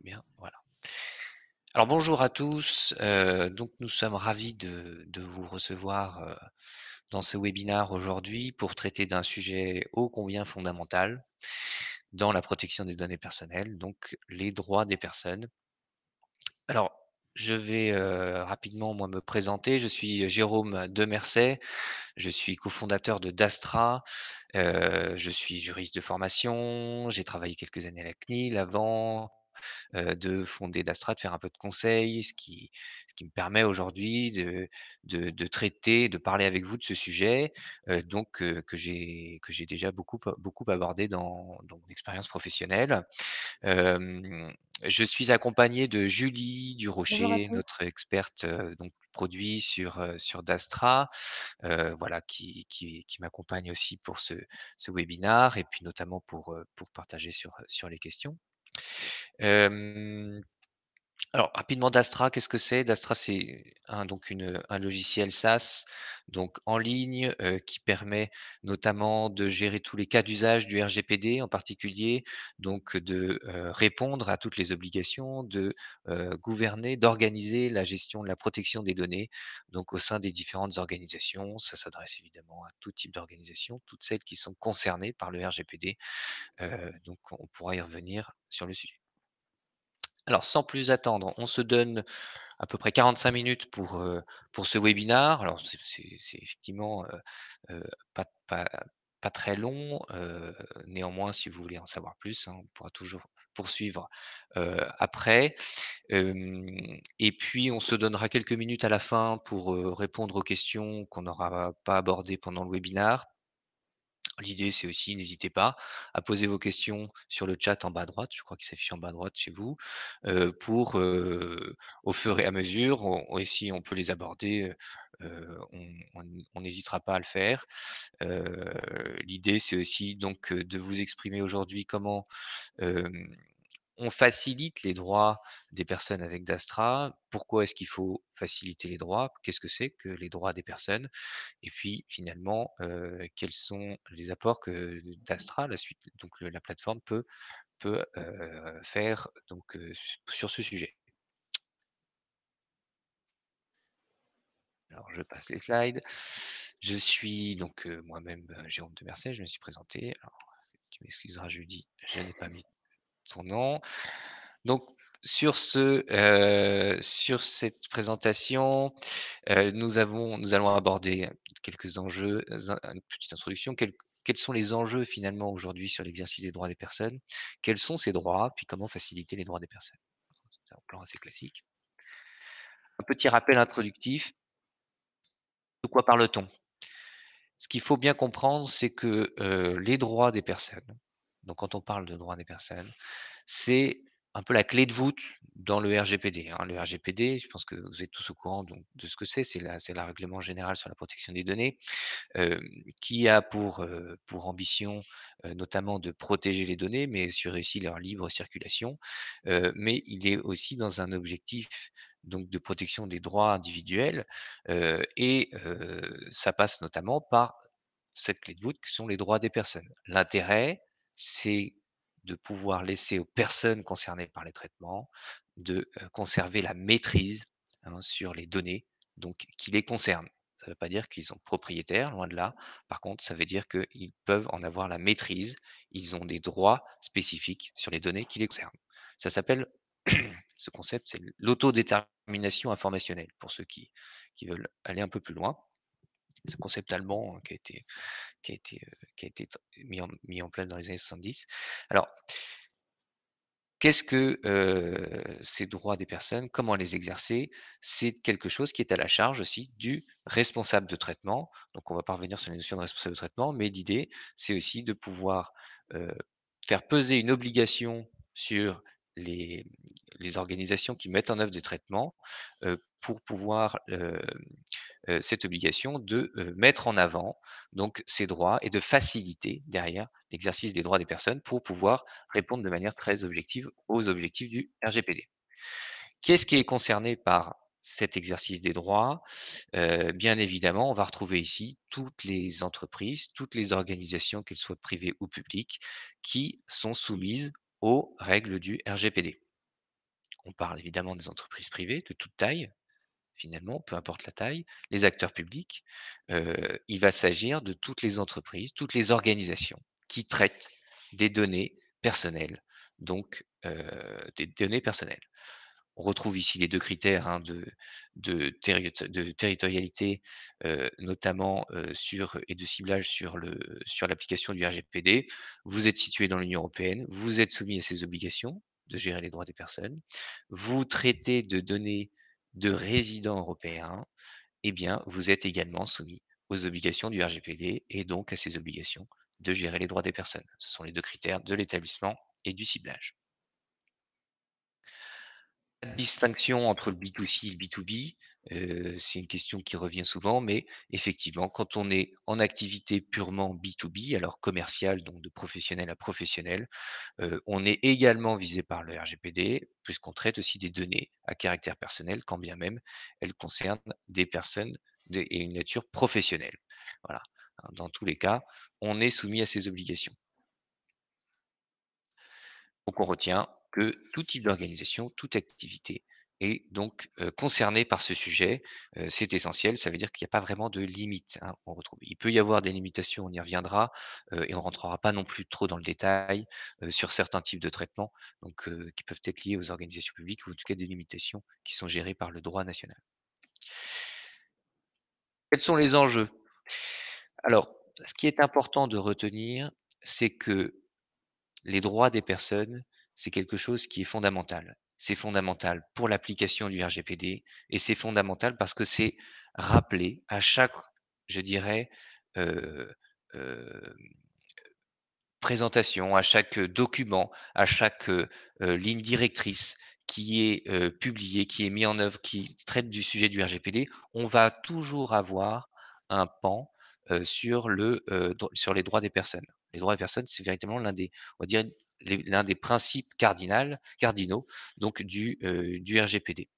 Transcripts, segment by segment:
bien, voilà. Alors bonjour à tous, donc nous sommes ravis de vous recevoir, dans ce webinaire aujourd'hui pour traiter d'un sujet ô combien fondamental dans la protection des données personnelles, donc les droits des personnes. Alors, je vais, rapidement moi me présenter. Je suis Jérôme Demerset, je suis cofondateur de Dastra, je suis juriste de formation, j'ai travaillé quelques années à la CNIL avant, de fonder d'Astra, de faire un peu de conseil, ce qui me permet aujourd'hui de traiter, de parler avec vous de ce sujet, que j'ai déjà beaucoup abordé dans mon expérience professionnelle. Hem, je suis accompagné de Julie Bonjour à Durocher, tous. notre experte, donc produit sur Dastra, voilà qui m'accompagne aussi pour ce webinaire et puis notamment pour partager sur les questions. Hem alors rapidement Dastra, qu'est-ce que c'est? Dastra, c'est un logiciel SaaS, donc en ligne, qui permet notamment de gérer tous les cas d'usage du RGPD en particulier, donc de, répondre à toutes les obligations, de, gouverner, d'organiser la gestion de la protection des données, donc au sein des différentes organisations. Ça s'adresse évidemment à tout type d'organisation, toutes celles qui sont concernées par le RGPD, donc on pourra y revenir sur le sujet. Alors sans plus attendre, on se donne à peu près 45 minutes pour ce webinaire. Alors c'est effectivement, pas pas très long, néanmoins si vous voulez en savoir plus, hein, on pourra toujours poursuivre, après. Et puis on se donnera quelques minutes à la fin pour, répondre aux questions qu'on n'aura pas abordées pendant le webinaire. L'idée, c'est aussi, n'hésitez pas à poser vos questions sur le chat en bas à droite, je crois qu'il s'affiche en bas à droite chez vous, pour, au fur et à mesure, et si on peut les aborder, on n'hésitera pas à le faire. L'idée, c'est aussi donc, de vous exprimer aujourd'hui comment, hem, on facilite les droits des personnes avec Dastra. Pourquoi est-ce qu'il faut faciliter les droits? Qu'est-ce que c'est que les droits des personnes? Et puis finalement, quels sont les apports que d'Astra, la suite donc la plateforme peut, faire donc, sur ce sujet. Alors je passe les slides. Je suis donc, moi-même, Jérôme de Merset, je me suis présenté. Alors tu m'excuseras Julie, je n'ai pas mis son nom. Donc sur cette présentation, nous allons aborder quelques enjeux, une petite introduction. Quels sont les enjeux finalement aujourd'hui sur l'exercice des droits des personnes? Quels sont ces droits? Puis comment faciliter les droits des personnes? C'est un plan assez classique. Un petit rappel introductif. De quoi parle-t-on? Ce qu'il faut bien comprendre, c'est que, les droits des personnes, donc quand on parle de droits des personnes, c'est un peu la clé de voûte dans le RGPD, hein. Le RGPD, je pense que vous êtes tous au courant donc de ce que c'est. C'est la Règlement général sur la protection des données, hem, qui a pour ambition, notamment de protéger les données, mais assurer aussi leur libre circulation. Mais il est aussi dans un objectif donc de protection des droits individuels, ça passe notamment par cette clé de voûte que sont les droits des personnes. L'intérêt, c'est de pouvoir laisser aux personnes concernées par les traitements de, conserver la maîtrise, hein, sur les données donc qui les concernent. Ça ne veut pas dire qu'ils sont propriétaires, loin de là. Par contre, ça veut dire qu'ils peuvent en avoir la maîtrise. Ils ont des droits spécifiques sur les données qui les concernent. Ça s'appelle, ce concept, c'est l'autodétermination informationnelle, pour ceux qui veulent aller un peu plus loin. C'est un concept allemand, qui a été mis en place dans les années 70. Alors, qu'est-ce que, ces droits des personnes? Comment les exercer? C'est quelque chose qui est à la charge aussi du responsable de traitement. Donc on va pas revenir sur la notion de responsable de traitement, mais l'idée, c'est aussi de pouvoir, heu, faire peser une obligation sur les les organisations qui mettent en œuvre des traitements, pour pouvoir, cette obligation de, mettre en avant donc ces droits et de faciliter derrière l'exercice des droits des personnes pour pouvoir répondre de manière très objective aux objectifs du RGPD. Qu'est-ce qui est concerné par cet exercice des droits? Bien évidemment, on va retrouver ici toutes les entreprises, toutes les organisations, qu'elles soient privées ou publiques, qui sont soumises aux règles du RGPD. On parle évidemment des entreprises privées de toute taille, finalement, peu importe la taille, les acteurs publics. Il va s'agir de toutes les entreprises, toutes les organisations qui traitent des données personnelles, donc des données personnelles. On retrouve ici les 2 critères, hein, de territorialité, notamment, sur et de ciblage sur l'application du RGPD. Vous êtes situé dans l'Union européenne, vous êtes soumis à ces obligations de gérer les droits des personnes. Vous traitez de données de résidents européens, eh bien, vous êtes également soumis aux obligations du RGPD et donc à ces obligations de gérer les droits des personnes. Ce sont les 2 critères de l'établissement et du ciblage. Distinction entre le B2C et le B2B, c'est une question qui revient souvent, mais effectivement, quand on est en activité purement B2B, alors commerciale, donc de professionnel à professionnel, on est également visé par le RGPD, puisqu'on traite aussi des données à caractère personnel, quand bien même elles concernent des personnes et une nature professionnelle. Voilà. Hein, dans tous les cas, on est soumis à ces obligations. Donc on retient que tout type d'organisation, toute activité est donc concernée par ce sujet. C'est essentiel, ça veut dire qu'il n'y a pas vraiment de limite, hein, on retrouve. Il peut y avoir des limitations, on y reviendra, et on ne rentrera pas non plus trop dans le détail sur certains types de traitements, donc qui peuvent être liés aux organisations publiques ou en tout cas des limitations qui sont gérées par le droit national. Quels sont les enjeux? Alors, ce qui est important de retenir, c'est que les droits des personnes, c'est quelque chose qui est fondamental. C'est fondamental pour l'application du RGPD et c'est fondamental parce que c'est rappelé à chaque, je dirais, heu, heu, présentation, à chaque document, à chaque, ligne directrice qui est, publiée, qui est mis en œuvre, qui traite du sujet du RGPD, on va toujours avoir un pan, sur les droits des personnes. Les droits des personnes, c'est véritablement on va dire l'un des principes cardinaux donc du RGPD.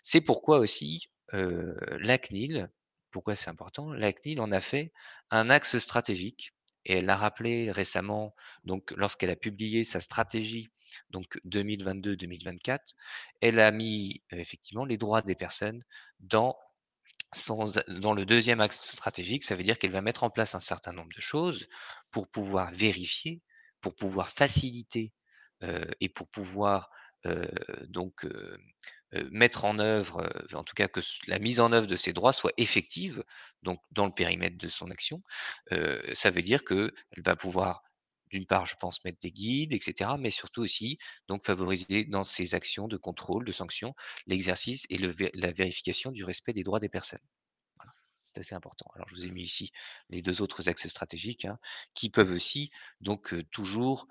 C'est pourquoi aussi, la CNIL, pourquoi c'est important? La CNIL en a fait un axe stratégique et elle l'a rappelé récemment, donc lorsqu'elle a publié sa stratégie, donc 2022-2024, elle a mis, effectivement les droits des personnes dans dans le deuxième axe stratégique. Ça veut dire qu'elle va mettre en place un certain nombre de choses pour pouvoir vérifier, pour pouvoir faciliter, et pour pouvoir, heu, donc mettre en œuvre, en tout cas que la mise en œuvre de ces droits soit effective, donc dans le périmètre de son action. Ça veut dire qu'elle va pouvoir, d'une part, je pense, mettre des guides, et cetera, mais surtout aussi, donc favoriser dans ses actions de contrôle, de sanction, l'exercice et la vérification du respect des droits des personnes. Voilà, c'est assez important. Alors je vous ai mis ici les 2 autres axes stratégiques, hein, qui peuvent aussi donc toujours,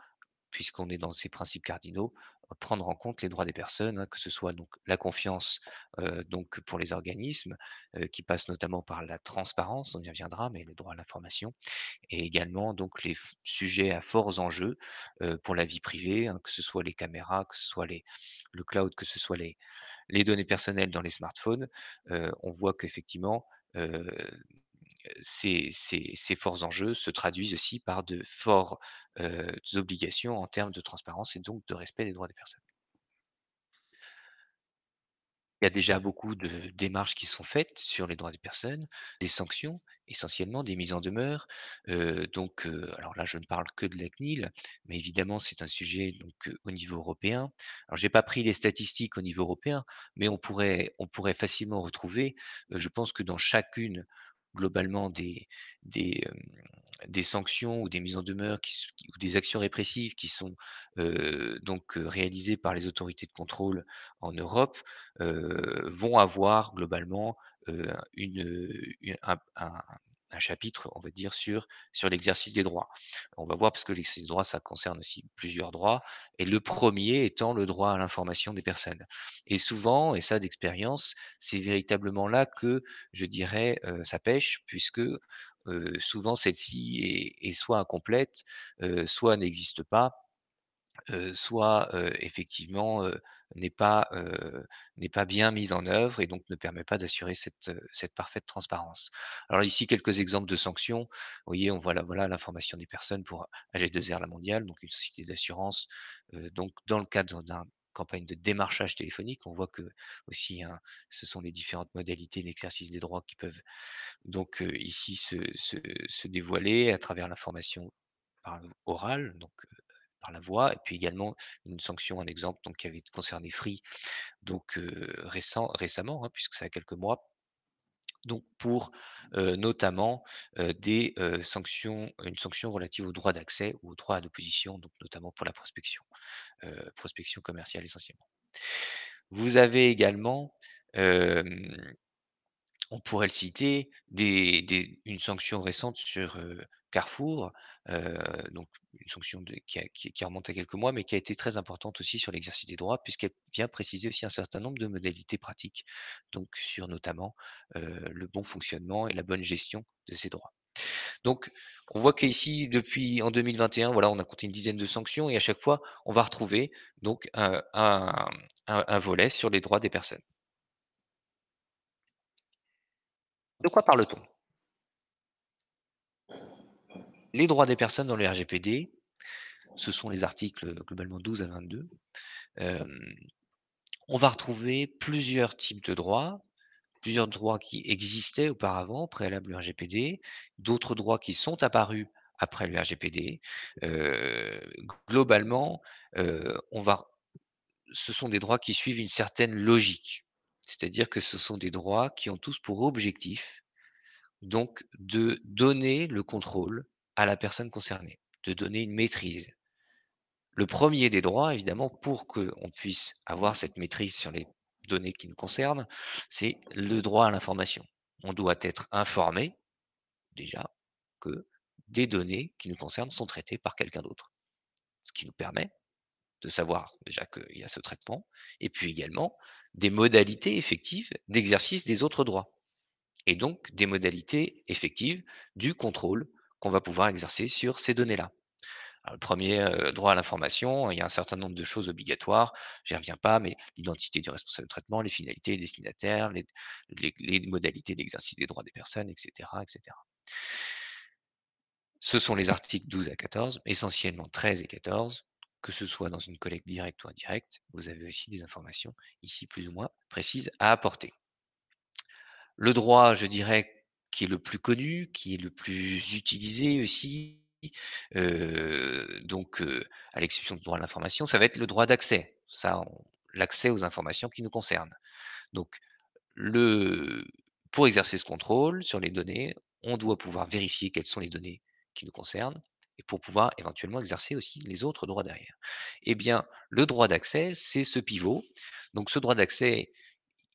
puisqu'on est dans ces principes cardinaux, prendre en compte les droits des personnes, hein, que ce soit donc la confiance, donc pour les organismes, qui passe notamment par la transparence, on y reviendra, mais le droit à l'information et également donc les sujets à forts enjeux, pour la vie privée, hein, que ce soit les caméras, que ce soit le cloud, que ce soit les données personnelles dans les smartphones. On voit qu'effectivement, heu, ces forts enjeux se traduisent aussi par de forts, obligations en termes de transparence et donc de respect des droits des personnes. Il y a déjà beaucoup de démarches qui sont faites sur les droits des personnes, des sanctions, essentiellement des mises en demeure. Alors là, je ne parle que de la CNIL, mais évidemment, c'est un sujet donc, au niveau européen. Alors j'ai pas pris les statistiques au niveau européen, mais on pourrait facilement retrouver, je pense que dans chacune, globalement des sanctions ou des mises en demeure ou des actions répressives qui sont, réalisées par les autorités de contrôle en Europe, vont avoir globalement, un chapitre, on va dire, sur l'exercice des droits. On va voir parce que l'exercice des droits, ça concerne aussi plusieurs droits et le premier étant le droit à l'information des personnes et souvent et ça d'expérience, c'est véritablement là que je dirais, ça pêche puisque, souvent celle-ci est soit incomplète, soit n'existe pas, soit, effectivement, n'est pas, heu, n'est pas bien mise en œuvre et donc ne permet pas d'assurer cette parfaite transparence. Alors ici, quelques exemples de sanctions. Vous voyez, on voit là, voilà l'information des personnes pour AG2R La Mondiale, donc une société d'assurance, donc dans le cadre d'un campagne de démarchage téléphonique. On voit que aussi, hein, ce sont les différentes modalités d'exercice des droits qui peuvent donc ici se dévoiler à travers l'information par orale, donc par la voix et puis également une sanction, un exemple donc qui avait concerné Free donc récemment, hein, puisque ça a quelques mois, donc pour, notamment, des, sanctions une sanction relative au droit d'accès ou au droit à l'opposition, donc notamment pour la prospection commerciale essentiellement. Vous avez également, hem on pourrait le citer, une sanction récente sur, Carrefour, heu, donc une sanction qui remonte à quelques mois, mais qui a été très importante aussi sur l'exercice des droits, puisqu'elle vient préciser aussi un certain nombre de modalités pratiques, donc sur notamment, le bon fonctionnement et la bonne gestion de ces droits. Donc on voit qu'ici, depuis en 2021, voilà, on a compté une dizaine de sanctions et à chaque fois, on va retrouver donc un volet sur les droits des personnes. De quoi parle-t-on? Les droits des personnes dans le RGPD, ce sont les articles, globalement 12 à 22. Hem, on va retrouver plusieurs droits qui existaient auparavant, préalables au RGPD, d'autres droits qui sont apparus après le RGPD. Globalement, on va ce sont des droits qui suivent une certaine logique. C'est-à-dire que ce sont des droits qui ont tous pour objectif, donc de donner le contrôle à la personne concernée, de donner une maîtrise. Le premier des droits, évidemment, pour qu'on puisse avoir cette maîtrise sur les données qui nous concernent, c'est le droit à l'information. On doit être informé, déjà, que des données qui nous concernent sont traitées par quelqu'un d'autre. Ce qui nous permet de savoir déjà qu'il y a ce traitement, et puis également des modalités effectives d'exercice des autres droits, et donc des modalités effectives du contrôle qu'on va pouvoir exercer sur ces données-là. Alors, le premier droit à l'information, il y a un certain nombre de choses obligatoires, j'y reviens pas, mais l'identité du responsable de traitement, les finalités, les destinataires, les modalités d'exercice des droits des personnes, et cetera, et cetera. Ce sont les articles 12 à 14, essentiellement 13 et 14, que ce soit dans une collecte directe ou indirecte, vous avez aussi des informations ici plus ou moins précises à apporter. Le droit, je dirais, qui est le plus connu, qui est le plus utilisé aussi, donc à l'exception du droit à l'information, ça va être le droit d'accès. L'accès aux informations qui nous concernent. Donc le pour exercer ce contrôle sur les données, on doit pouvoir vérifier quelles sont les données qui nous concernent et pour pouvoir éventuellement exercer aussi les autres droits derrière. Eh bien, le droit d'accès, c'est ce pivot. Donc ce droit d'accès,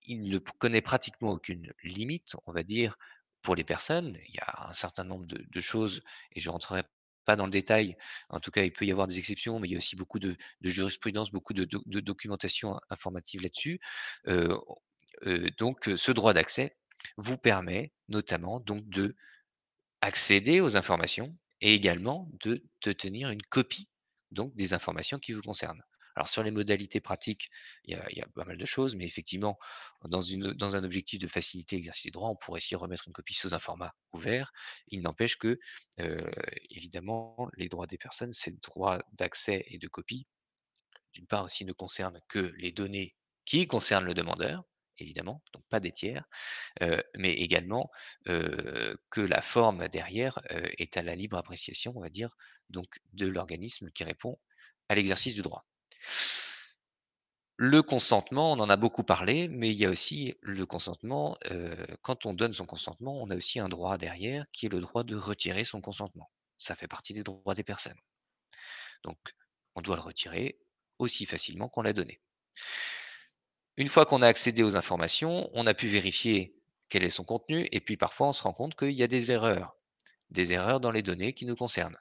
il ne connaît pratiquement aucune limite, on va dire, pour les personnes. Il y a un certain nombre de choses et je rentrerai pas dans le détail. En tout cas, il peut y avoir des exceptions, mais il y a aussi beaucoup de jurisprudence, beaucoup de documentation informative là-dessus. Heu, donc, ce droit d'accès vous permet notamment donc de accéder aux informations et également de tenir une copie donc des informations qui vous concernent. Alors sur les modalités pratiques, il y a pas mal de choses, mais effectivement, dans un objectif de faciliter l'exercice des droits, on pourrait aussi remettre une copie sous un format ouvert. Il n'empêche que, heu, évidemment, les droits des personnes, ces droits d'accès et de copie, d'une part aussi ne concernent que les données qui concernent le demandeur, évidemment, donc pas des tiers, mais également, que la forme derrière, est à la libre appréciation, on va dire, donc de l'organisme qui répond à l'exercice du droit. Le consentement, on en a beaucoup parlé, mais il y a aussi le consentement, quand on donne son consentement, on a aussi un droit derrière qui est le droit de retirer son consentement. Ça fait partie des droits des personnes. Donc on doit le retirer aussi facilement qu'on l'a donné. Une fois qu'on a accédé aux informations, on a pu vérifier quel est son contenu et puis parfois on se rend compte qu'il y a des erreurs dans les données qui nous concernent.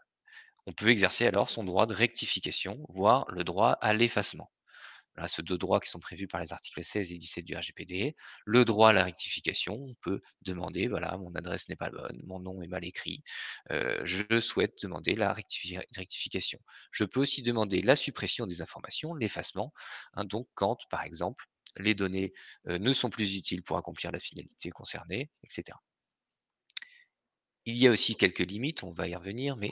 On peut exercer alors son droit de rectification, voire le droit à l'effacement. Voilà, ces deux droits qui sont prévus par les articles 16 et 17 du RGPD. Le droit à la rectification, on peut demander, voilà, mon adresse n'est pas bonne, mon nom est mal écrit, je souhaite demander la rectification. Je peux aussi demander la suppression des informations, l'effacement, hein, donc quand, par exemple, les données ne sont plus utiles pour accomplir la finalité concernée, etc. Il y a aussi quelques limites, on va y revenir, mais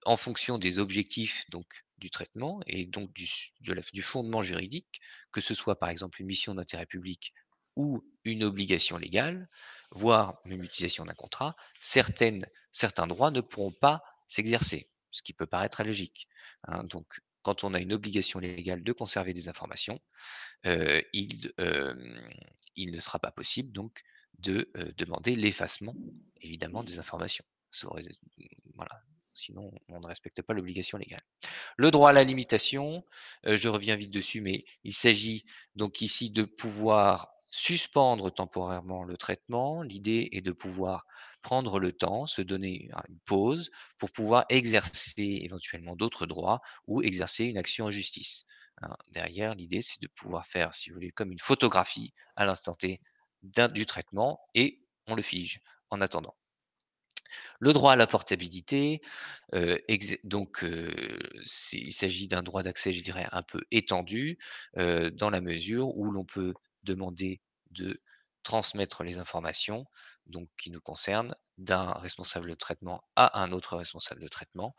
en fonction des objectifs donc du traitement et donc du fondement juridique, que ce soit par exemple une mission d'intérêt public ou une obligation légale, voire même l'utilisation d'un contrat, certains droits ne pourront pas s'exercer, ce qui peut paraître illogique, hein. Donc, quand on a une obligation légale de conserver des informations, heu, il, hem, il ne sera pas possible donc de, demander l'effacement, évidemment, des informations. Ça aurait voilà, sinon on ne respecte pas l'obligation légale. Le droit à la limitation, je reviens vite dessus, mais il s'agit donc ici de pouvoir suspendre temporairement le traitement. L'idée est de pouvoir prendre le temps, se donner une pause pour pouvoir exercer éventuellement d'autres droits ou exercer une action en justice, hein. Derrière, l'idée, c'est de pouvoir faire, si vous voulez, comme une photographie à l'instant T du traitement et on le fige en attendant. Le droit à la portabilité, il s'agit d'un droit d'accès, je dirais, un peu étendu, dans la mesure où l'on peut demander de transmettre les informations, donc qui nous concernent, d'un responsable de traitement à un autre responsable de traitement,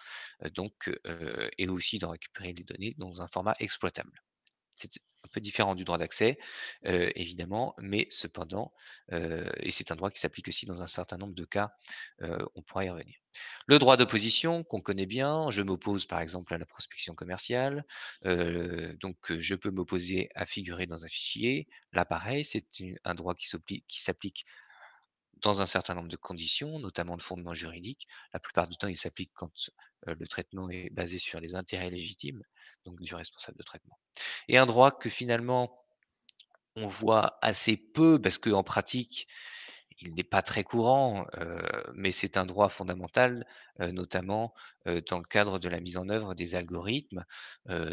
et aussi d'en récupérer les données dans un format exploitable. C'est un peu différent du droit d'accès, évidemment, mais cependant, et c'est un droit qui s'applique aussi dans un certain nombre de cas, on pourra y revenir. Le droit d'opposition qu'on connaît bien, je m'oppose par exemple à la prospection commerciale, je peux m'opposer à figurer dans un fichier. Là pareil, c'est un droit qui s'applique dans un certain nombre de conditions, notamment le fondement juridique. La plupart du temps, il s'applique quand, le traitement est basé sur les intérêts légitimes, donc du responsable de traitement. Et un droit que finalement on voit assez peu parce qu'en pratique, il n'est pas très courant, mais c'est un droit fondamental, notamment, dans le cadre de la mise en œuvre des algorithmes,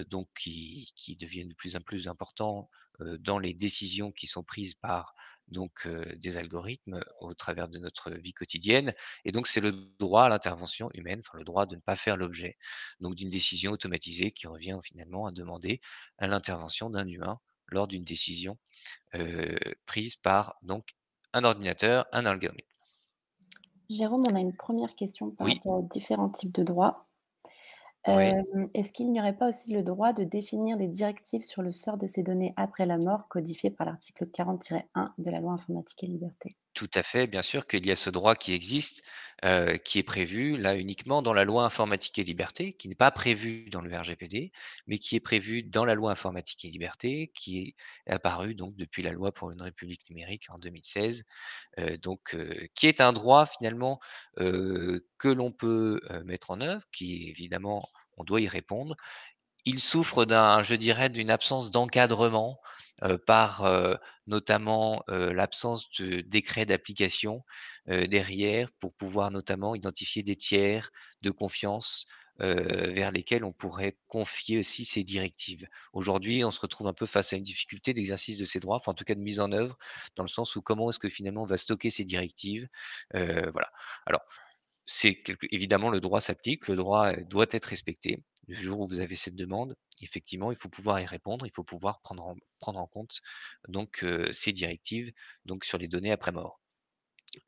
donc qui deviennent de plus en plus importants, dans les décisions qui sont prises par des algorithmes au travers de notre vie quotidienne et donc c'est le droit à l'intervention humaine, enfin le droit de ne pas faire l'objet donc d'une décision automatisée qui revient finalement à demander à l'intervention d'un humain lors d'une décision prise par donc un ordinateur, un algorithme. Jérôme, on a une première question par Oui, rapport aux différents types de droits. oui. Est-ce qu'il n'y aurait pas aussi le droit de définir des directives sur le sort de ces données après la mort, codifiées par l'article 40-1 de la loi informatique et liberté? Tout à fait, bien sûr qu'il y a ce droit qui existe, qui est prévu là uniquement dans la loi informatique et liberté, qui n'est pas prévu dans le RGPD, mais qui est prévu dans la loi informatique et liberté, qui est apparue donc depuis la loi pour une république numérique en 2016, qui est un droit finalement, que l'on peut, mettre en œuvre, qui évidemment on doit y répondre. Il souffre je dirais, d'une absence d'encadrement, notamment, l'absence de décret d'application, derrière pour pouvoir notamment identifier des tiers de confiance, vers lesquels on pourrait confier aussi ces directives. Aujourd'hui, on se retrouve un peu face à une difficulté d'exercice de ces droits, enfin en tout cas de mise en œuvre, dans le sens où comment est-ce que finalement on va stocker ces directives? Voilà. Alors c'est quelque évidemment, le droit s'applique, le droit, doit être respecté. Le jour où vous avez cette demande, effectivement, il faut pouvoir y répondre, il faut pouvoir prendre en compte ces directives, donc sur les données après mort.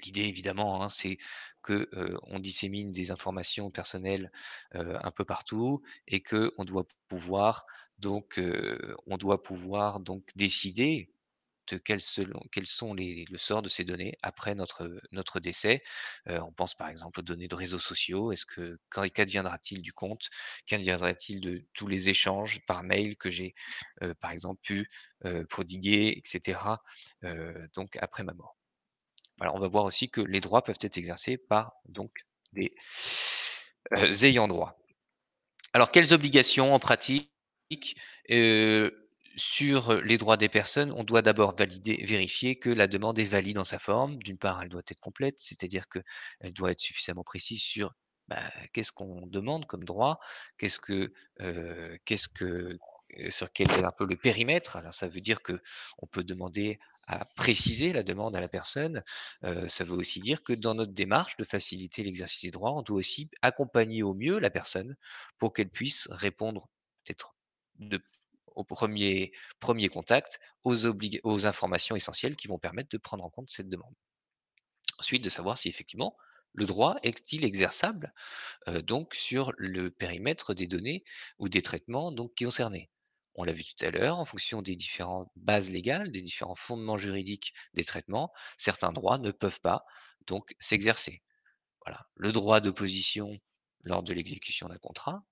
L'idée évidemment, hein, c'est que, on dissémine des informations personnelles, un peu partout et qu'on doit pouvoir décider de quels sont le sort de ces données après notre décès. On pense par exemple aux données de réseaux sociaux. Qu'adviendra-t-il du compte? Qu'adviendra-t-il de tous les échanges par mail que j'ai, par exemple pu, prodiguer et cetera, donc après ma mort? Voilà, on va voir aussi que les droits peuvent être exercés par donc des, ayants droit. Alors, quelles obligations en pratique? Sur les droits des personnes, on doit d'abord vérifier que la demande est valide en sa forme. D'une part, elle doit être complète, c'est-à-dire qu'elle doit être suffisamment précise sur, qu'est-ce qu'on demande comme droit? Qu'est-ce que, qu'est-ce que sur quel est un peu le périmètre? Alors ça veut dire que on peut demander à préciser la demande à la personne. Ça veut aussi dire que dans notre démarche de faciliter l'exercice des droits, on doit aussi accompagner au mieux la personne pour qu'elle puisse répondre peut-être de au premier contact aux informations essentielles qui vont permettre de prendre en compte cette demande. Ensuite, de savoir si effectivement Le droit est-il exerçable donc sur le périmètre des données ou des traitements donc concernés? On l'a vu tout à l'heure, en fonction des différentes bases légales, des différents fondements juridiques des traitements, certains droits ne peuvent pas donc s'exercer. Voilà. Le droit d'opposition lors de l'exécution d'un contrat,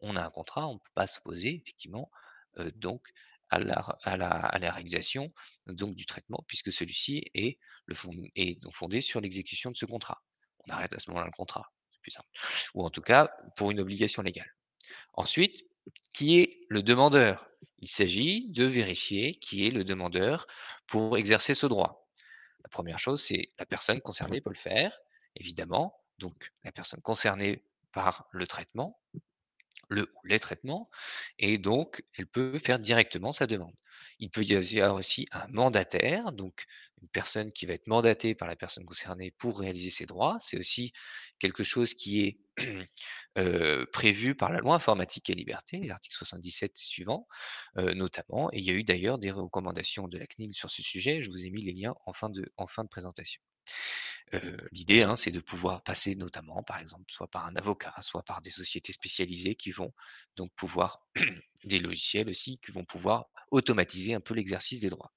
on a un contrat, on ne peut pas s'opposer effectivement donc à la réalisation donc du traitement, puisque celui-ci est donc fondé sur l'exécution de ce contrat. On arrête à ce moment-là le contrat, c'est plus simple. Ou en tout cas pour une obligation légale. Ensuite, qui est le demandeur? Il s'agit de vérifier qui est le demandeur pour exercer ce droit. La première chose, c'est la personne concernée peut le faire, évidemment. Donc, la personne concernée par le traitement, le ou les traitements, et donc elle peut faire directement sa demande. Il peut y avoir aussi un mandataire, donc une personne qui va être mandatée par la personne concernée pour réaliser ses droits. C'est aussi quelque chose qui est prévu par la loi informatique et liberté, les articles 77 et suivants, notamment. Et il y a eu d'ailleurs des recommandations de la CNIL sur ce sujet. Je vous ai mis les liens en fin de présentation. L'idée, hein, c'est de pouvoir passer notamment, par exemple, soit par un avocat, soit par des sociétés spécialisées qui vont donc pouvoir des logiciels aussi, qui vont pouvoir automatiser un peu l'exercice des droits.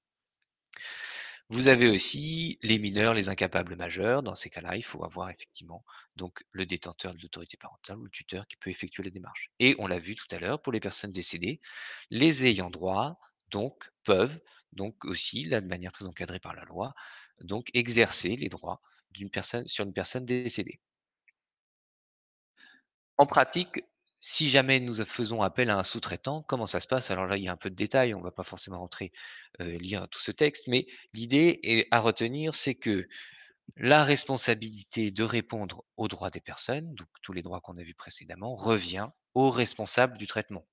Vous avez aussi les mineurs, les incapables majeurs. Dans ces cas-là, il faut avoir effectivement donc le détenteur de l'autorité parentale ou le tuteur qui peut effectuer la démarche. Et on l'a vu tout à l'heure, pour les personnes décédées, les ayants droit donc peuvent donc aussi, là de manière très encadrée par la loi, donc exercer les droits d'une personne sur une personne décédée. En pratique, si jamais nous faisons appel à un sous-traitant, comment ça se passe? Alors là, il y a un peu de détails, on ne va pas forcément rentrer, lire tout ce texte, mais l'idée est à retenir, c'est que la responsabilité de répondre aux droits des personnes, donc tous les droits qu'on a vus précédemment, revient au responsable du traitement.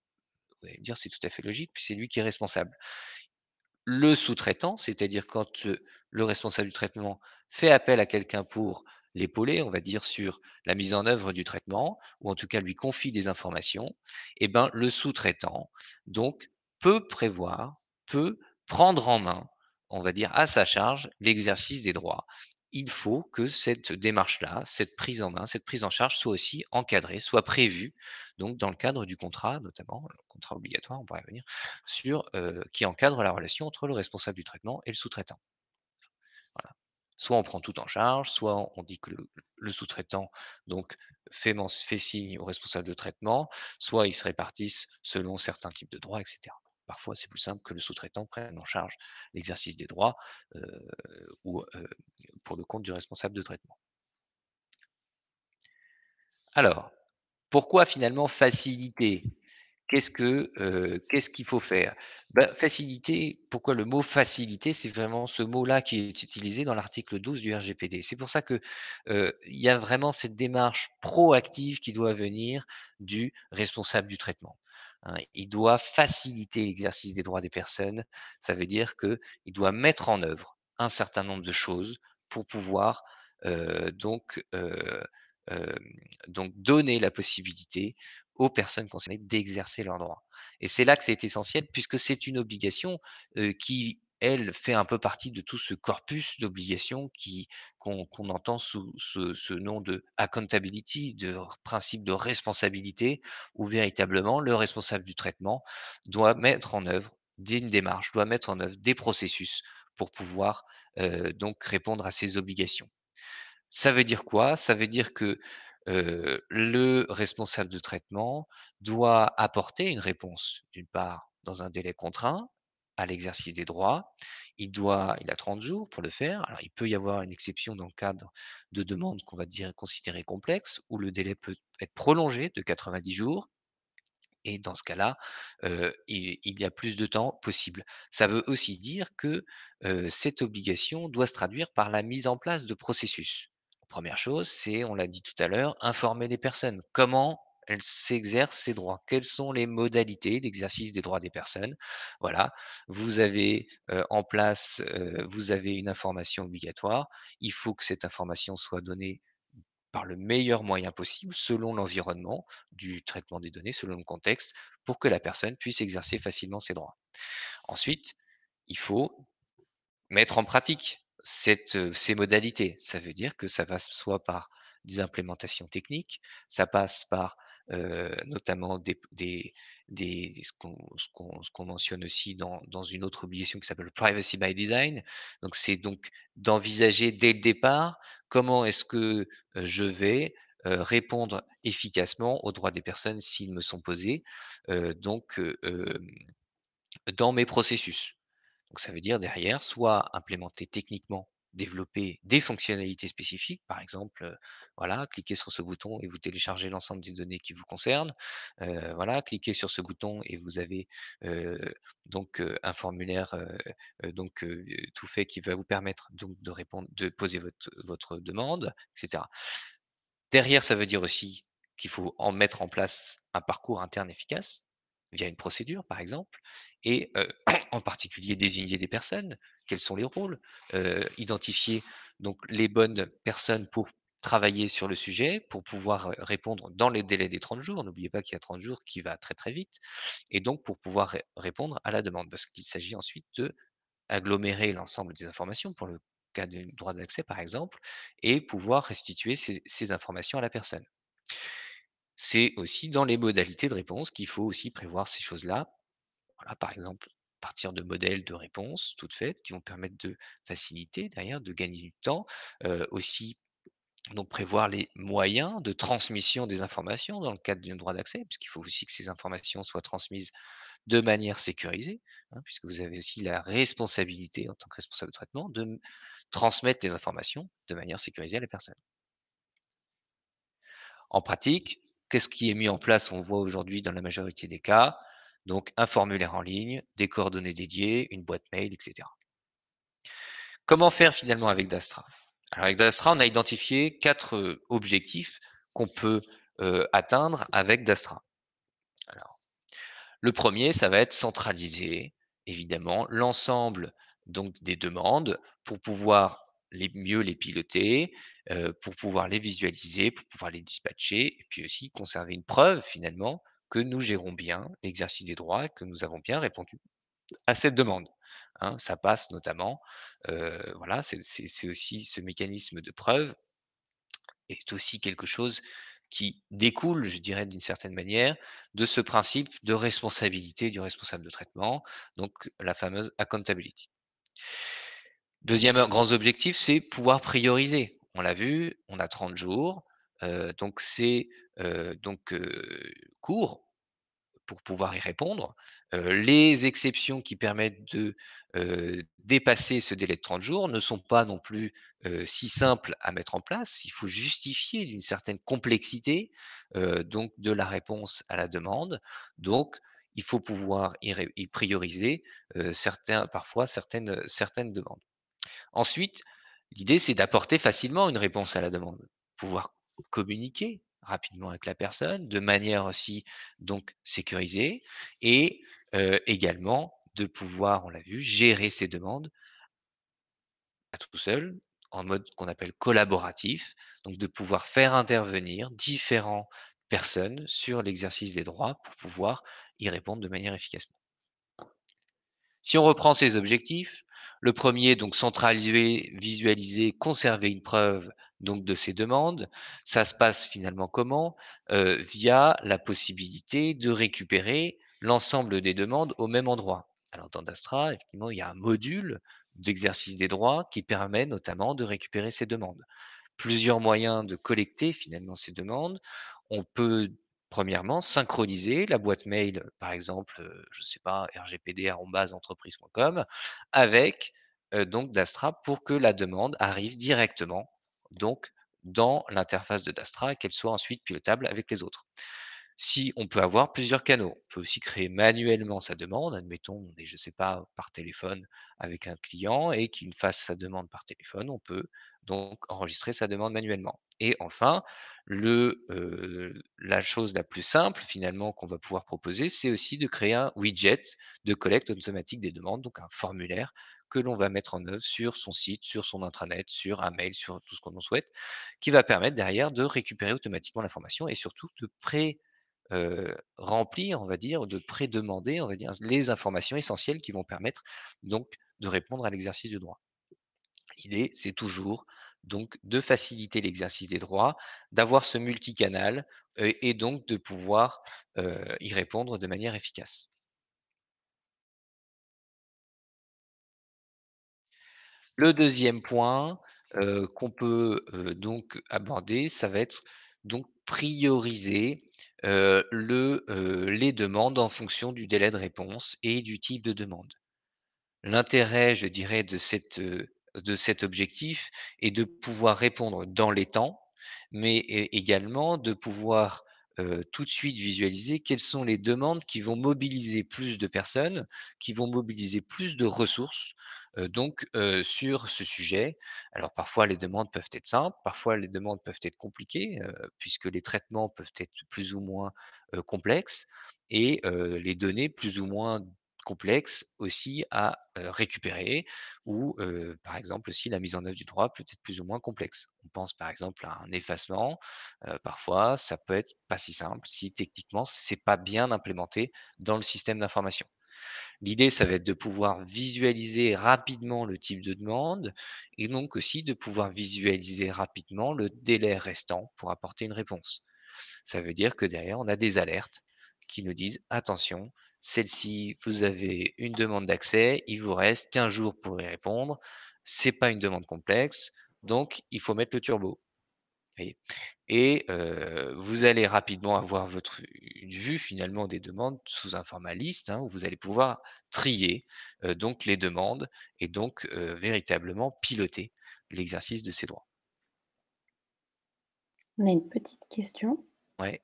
Vous allez me dire, c'est tout à fait logique, puis c'est lui qui est responsable. Le sous-traitant, c'est-à-dire quand, le responsable du traitement fait appel à quelqu'un pour l'épauler, on va dire, sur la mise en œuvre du traitement ou en tout cas lui confie des informations, et ben, le sous-traitant donc peut prendre en main, on va dire, à sa charge, l'exercice des droits. Il faut que cette démarche-là, cette prise en main, cette prise en charge soit aussi encadrée, soit prévue, donc dans le cadre du contrat, notamment, le contrat obligatoire, on pourrait revenir qui encadre la relation entre le responsable du traitement et le sous-traitant. Voilà. Soit on prend tout en charge, soit on dit que le sous-traitant donc fait signe au responsable de traitement, soit ils se répartissent selon certains types de droits, etc. Parfois, c'est plus simple que le sous-traitant prenne en charge l'exercice des droits ou pour le compte du responsable de traitement. Alors, pourquoi finalement faciliter? Qu'est-ce qu'il faut faire? Bah, faciliter, pourquoi le mot faciliter? C'est vraiment ce mot-là qui est utilisé dans l'article 12 du RGPD. C'est pour ça que, il y a vraiment cette démarche proactive qui doit venir du responsable du traitement, hein. Il doit faciliter l'exercice des droits des personnes. Ça veut dire qu'il doit mettre en œuvre un certain nombre de choses pour pouvoir, donc, hem, donc donner la possibilité aux personnes concernées d'exercer leurs droits. Et c'est là que c'est essentiel puisque c'est une obligation, qui, elle, fait un peu partie de tout ce corpus d'obligations qu'on entend sous ce nom de accountability, de principe de responsabilité, où véritablement le responsable du traitement doit mettre en œuvre une démarche, doit mettre en œuvre des processus pour pouvoir, donc répondre à ces obligations. Ça veut dire quoi? Ça veut dire que, le responsable de traitement doit apporter une réponse, d'une part, dans un délai contraint à l'exercice des droits. Il a 30 jours pour le faire. Alors, il peut y avoir une exception dans le cadre de demandes qu'on va dire considérées complexes, où le délai peut être prolongé de 90 jours. Et dans ce cas-là, il y a plus de temps possible. Ça veut aussi dire que, cette obligation doit se traduire par la mise en place de processus. Première chose, c'est, on l'a dit tout à l'heure, informer les personnes. Comment elles s'exercent ces droits? Quelles sont les modalités d'exercice des droits des personnes? Voilà, vous avez une information obligatoire. Il faut que cette information soit donnée par le meilleur moyen possible, selon l'environnement du traitement des données, selon le contexte, pour que la personne puisse exercer facilement ses droits. Ensuite, il faut mettre en pratique ces modalités. Ça veut dire que ça va soit par des implémentations techniques. Ça passe par, notamment ce qu'on mentionne aussi dans une autre obligation qui s'appelle privacy by design. Donc c'est donc d'envisager dès le départ comment est-ce que, je vais, répondre efficacement aux droits des personnes s'ils me sont posés, dans mes processus. Donc ça veut dire derrière, soit implémenter techniquement, développer des fonctionnalités spécifiques, par exemple, voilà, cliquez sur ce bouton et vous téléchargez l'ensemble des données qui vous concernent. Voilà, cliquez sur ce bouton et vous avez, heu, un formulaire, tout fait qui va vous permettre donc de poser votre demande, et cetera. Derrière, ça veut dire aussi qu'il faut en mettre en place un parcours interne efficace, via une procédure par exemple et en particulier désigner des personnes, quels sont les rôles, identifier donc les bonnes personnes pour travailler sur le sujet, pour pouvoir, répondre dans les délais des 30 jours. N'oubliez pas qu'il y a 30 jours qui va très, très vite et donc pour pouvoir répondre à la demande. Parce qu'il s'agit ensuite de agglomérer l'ensemble des informations pour le cas du droit d'accès par exemple et pouvoir restituer ces informations à la personne. C'est aussi dans les modalités de réponse qu'il faut aussi prévoir ces choses-là. Voilà, par exemple, partir de modèles de réponse toutes faites qui vont permettre de faciliter derrière, de gagner du temps. Aussi, donc prévoir les moyens de transmission des informations dans le cadre d'un droit d'accès, puisqu'il faut aussi que ces informations soient transmises de manière sécurisée, hein, puisque vous avez aussi la responsabilité en tant que responsable de traitement de transmettre les informations de manière sécurisée à la personne. En pratique, qu'est-ce qui est mis en place? On voit aujourd'hui dans la majorité des cas, donc un formulaire en ligne, des coordonnées dédiées, une boîte mail, et cetera. Comment faire finalement avec Dastra? Alors avec Dastra, on a identifié 4 objectifs qu'on peut, atteindre avec Dastra. Alors le premier, ça va être centraliser évidemment l'ensemble donc des demandes pour pouvoir mieux les piloter, pour pouvoir les visualiser, pour pouvoir les dispatcher et puis aussi conserver une preuve finalement que nous gérons bien l'exercice des droits, que nous avons bien répondu à cette demande, hein. Ça passe notamment, voilà, c'est aussi ce mécanisme de preuve est aussi quelque chose qui découle, je dirais d'une certaine manière, de ce principe de responsabilité du responsable de traitement, donc la fameuse accountability. Deuxième grand objectif, c'est pouvoir prioriser. On l'a vu, on a 30 jours, donc c'est, court pour pouvoir y répondre. Les exceptions qui permettent de, dépasser ce délai de 30 jours ne sont pas non plus, si simples à mettre en place. Il faut justifier d'une certaine complexité, donc de la réponse à la demande. Donc il faut pouvoir y prioriser, certaines demandes. Ensuite, l'idée, c'est d'apporter facilement une réponse à la demande, pouvoir communiquer rapidement avec la personne, de manière aussi donc sécurisée et également de pouvoir, on l'a vu, gérer ces demandes à tout seul, en mode qu'on appelle collaboratif, donc de pouvoir faire intervenir différentes personnes sur l'exercice des droits pour pouvoir y répondre de manière efficace. Si on reprend ces objectifs, le premier donc centraliser, visualiser, conserver une preuve donc de ces demandes. Ça se passe finalement comment? Via la possibilité de récupérer l'ensemble des demandes au même endroit. Alors dans Dastra, effectivement, il y a un module d'exercice des droits qui permet notamment de récupérer ces demandes. Plusieurs moyens de collecter finalement ces demandes. On peut premièrement synchroniser la boîte mail, par exemple, je ne sais pas, rgpd@entreprise.com avec, donc Dastra pour que la demande arrive directement, donc dans l'interface de Dastra et qu'elle soit ensuite pilotable avec les autres. Si on peut avoir plusieurs canaux, on peut aussi créer manuellement sa demande. Admettons, on est, je sais pas, par téléphone avec un client et qu'il fasse sa demande par téléphone, on peut donc enregistrer sa demande manuellement. Et enfin, la chose la plus simple finalement qu'on va pouvoir proposer, c'est aussi de créer un widget de collecte automatique des demandes, donc un formulaire que l'on va mettre en œuvre sur son site, sur son intranet, sur un mail, sur tout ce qu'on en souhaite, qui va permettre derrière de récupérer automatiquement l'information et surtout de remplir, on va dire, de pré-demander, on va dire, les informations essentielles qui vont permettre donc de répondre à l'exercice du droit. L'idée, c'est toujours donc de faciliter l'exercice des droits, d'avoir ce multicanal, et donc de pouvoir, y répondre de manière efficace. Le deuxième point, qu'on peut, donc aborder, ça va être donc prioriser, les demandes en fonction du délai de réponse et du type de demande. L'intérêt, je dirais, de cet objectif est de pouvoir répondre dans les temps, mais également de pouvoir, tout de suite visualiser quelles sont les demandes qui vont mobiliser plus de personnes, qui vont mobiliser plus de ressources, sur ce sujet. Alors parfois les demandes peuvent être simples, parfois les demandes peuvent être compliquées, puisque les traitements peuvent être plus ou moins, complexes et les données plus ou moins complexe aussi à, récupérer ou, par exemple aussi la mise en œuvre du droit peut être plus ou moins complexe. On pense par exemple à un effacement, parfois ça peut être pas si simple si techniquement c'est pas bien implémenté dans le système d'information. L'idée, ça va être de pouvoir visualiser rapidement le type de demande et donc aussi de pouvoir visualiser rapidement le délai restant pour apporter une réponse. Ça veut dire que derrière, on a des alertes qui nous disent: «Attention, celle-ci, vous avez une demande d'accès, il vous reste 15 jours pour y répondre. C'est pas une demande complexe, donc il faut mettre le turbo». Voyez? Et vous allez rapidement avoir une vue finalement des demandes sous un format liste, hein, où vous allez pouvoir trier, donc les demandes et donc véritablement piloter l'exercice de ces droits. On a une petite question, Ouais.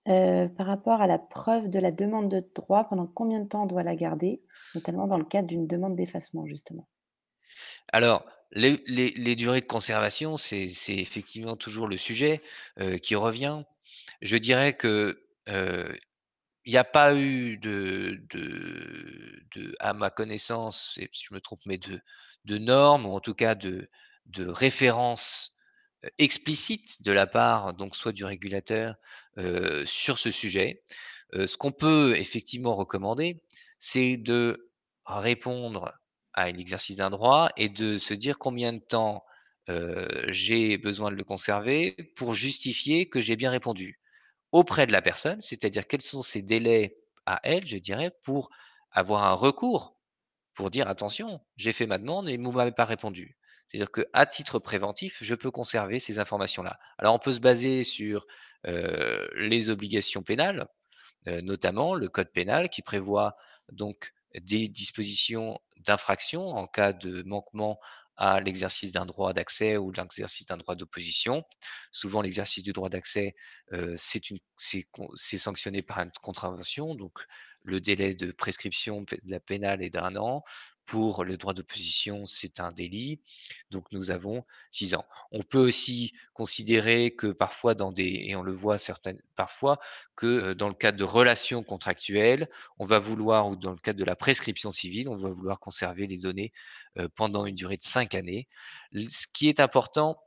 par rapport à la preuve de la demande de droit, pendant combien de temps on doit la garder? Notamment dans le cadre d'une demande d'effacement, justement. Alors, les durées de conservation, c'est effectivement toujours le sujet, qui revient. Je dirais que, il n'y a pas eu à ma connaissance, et si je me trompe, mais de normes ou en tout cas de références, explicites de la part, donc soit du régulateur, sur ce sujet. Ce qu'on peut effectivement recommander, c'est de répondre à l'exercice d'un droit et de se dire combien de temps, j'ai besoin de le conserver pour justifier que j'ai bien répondu auprès de la personne, c'est-à-dire quels sont ses délais à elle, je dirais, pour avoir un recours, pour dire: «Attention, j'ai fait ma demande et vous m'avez pas répondu». C'est-à-dire qu'à titre préventif, je peux conserver ces informations-là. Alors on peut se baser sur, les obligations pénales, notamment le code pénal qui prévoit donc des dispositions d'infraction en cas de manquement à l'exercice d'un droit d'accès ou de l'exercice d'un droit d'opposition. Souvent, l'exercice du droit d'accès, c'est sanctionné par une contravention, donc le délai de prescription de la pénale est d'un an. Pour le droit d'opposition, c'est un délit. Donc nous avons 6 ans. On peut aussi considérer que parfois et on le voit certaines parfois, que, dans le cadre de relations contractuelles, on va vouloir ou dans le cadre de la prescription civile, on va vouloir conserver les données, pendant une durée de 5 années. Ce qui est important,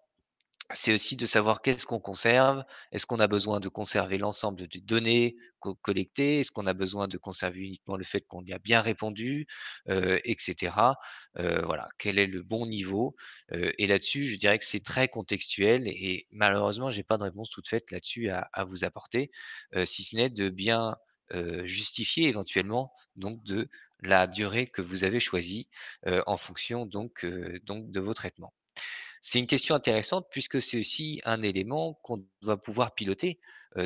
c'est aussi de savoir qu'est-ce qu'on conserve. Est-ce qu'on a besoin de conserver l'ensemble des données collectées? Est-ce qu'on a besoin de conserver uniquement le fait qu'on y a bien répondu, et cetera? Voilà, quel est le bon niveau? Et là-dessus, je dirais que c'est très contextuel et malheureusement, j'ai pas de réponse toute faite là-dessus à vous apporter, si ce n'est de bien, justifier éventuellement donc de la durée que vous avez choisie, en fonction donc de vos traitements. C'est une question intéressante puisque c'est aussi un élément qu'on va pouvoir piloter,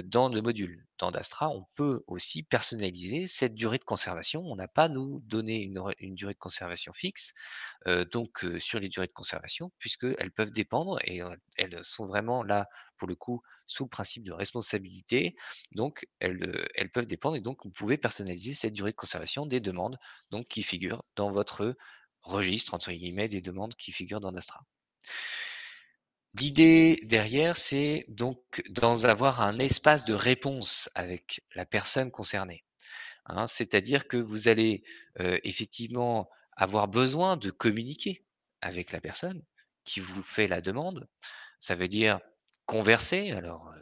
dans le module. Dans Dastra, on peut aussi personnaliser cette durée de conservation. On n'a pas à nous donner une durée de conservation fixe, sur les durées de conservation puisqu'elles peuvent dépendre et elles sont vraiment là, pour le coup, sous le principe de responsabilité. Donc elles peuvent dépendre et donc vous pouvez personnaliser cette durée de conservation des demandes donc qui figurent dans votre «registre» entre guillemets des demandes qui figurent dans Dastra. L'idée derrière, c'est donc avoir un espace de réponse avec la personne concernée, hein. C'est-à-dire que vous allez, effectivement avoir besoin de communiquer avec la personne qui vous fait la demande. Ça veut dire converser, alors,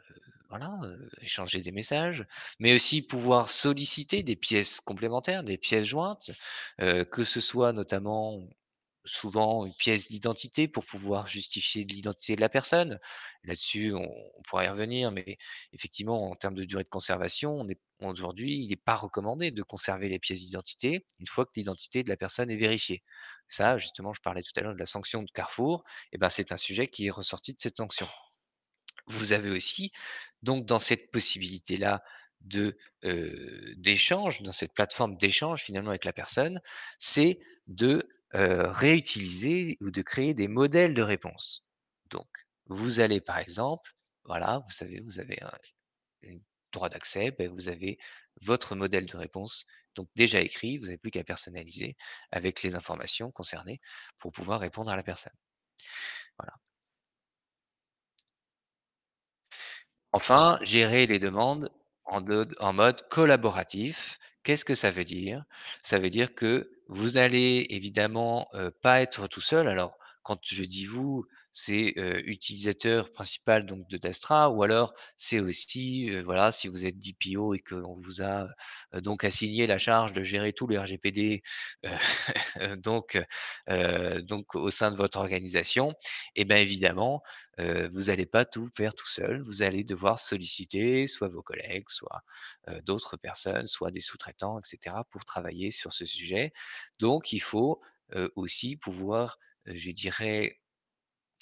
voilà, échanger des messages, mais aussi pouvoir solliciter des pièces complémentaires, des pièces jointes, que ce soit notamment souvent une pièce d'identité pour pouvoir justifier l'identité de la personne. Là-dessus, on pourra y revenir, mais effectivement, en termes de durée de conservation, aujourd'hui, il n'est pas recommandé de conserver les pièces d'identité une fois que l'identité de la personne est vérifiée. Ça, justement, je parlais tout à l'heure de la sanction de Carrefour, et ben, c'est un sujet qui est ressorti de cette sanction. Vous avez aussi, donc dans cette possibilité-là d'échange, dans cette plateforme d'échange finalement avec la personne, c'est de, réutiliser ou de créer des modèles de réponse. Donc, vous allez par exemple, voilà, vous savez, vous avez un droit d'accès, beh, vous avez votre modèle de réponse, donc déjà écrit, vous n'avez plus qu'à personnaliser avec les informations concernées pour pouvoir répondre à la personne. Voilà. Enfin, gérer les demandes en mode collaboratif. Qu'est-ce que ça veut dire? Ça veut dire que vous n'allez évidemment, pas être tout seul. Alors, quand je dis vous, c'est, utilisateur principal donc de Dastra, ou alors c'est aussi, voilà, si vous êtes DPO et qu'on vous a, donc assigné la charge de gérer tout le RGPD, heu, donc au sein de votre organisation, et bien évidemment, vous n'allez pas tout faire tout seul. Vous allez devoir solliciter soit vos collègues, soit, d'autres personnes, soit des sous-traitants et cetera pour travailler sur ce sujet. Donc il faut, aussi pouvoir, je dirais,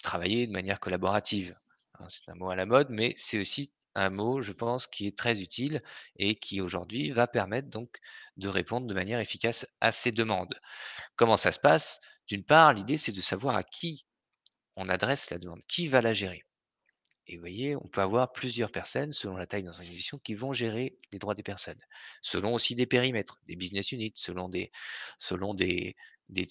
travailler de manière collaborative, hein. C'est un mot à la mode, mais c'est aussi un mot, je pense, qui est très utile et qui aujourd'hui va permettre donc de répondre de manière efficace à ces demandes. Comment ça se passe? D'une part, l'idée, c'est de savoir à qui on adresse la demande, qui va la gérer. Et vous voyez, on peut avoir plusieurs personnes, selon la taille de l'organisation, qui vont gérer les droits des personnes, selon aussi des périmètres, des business units, selon des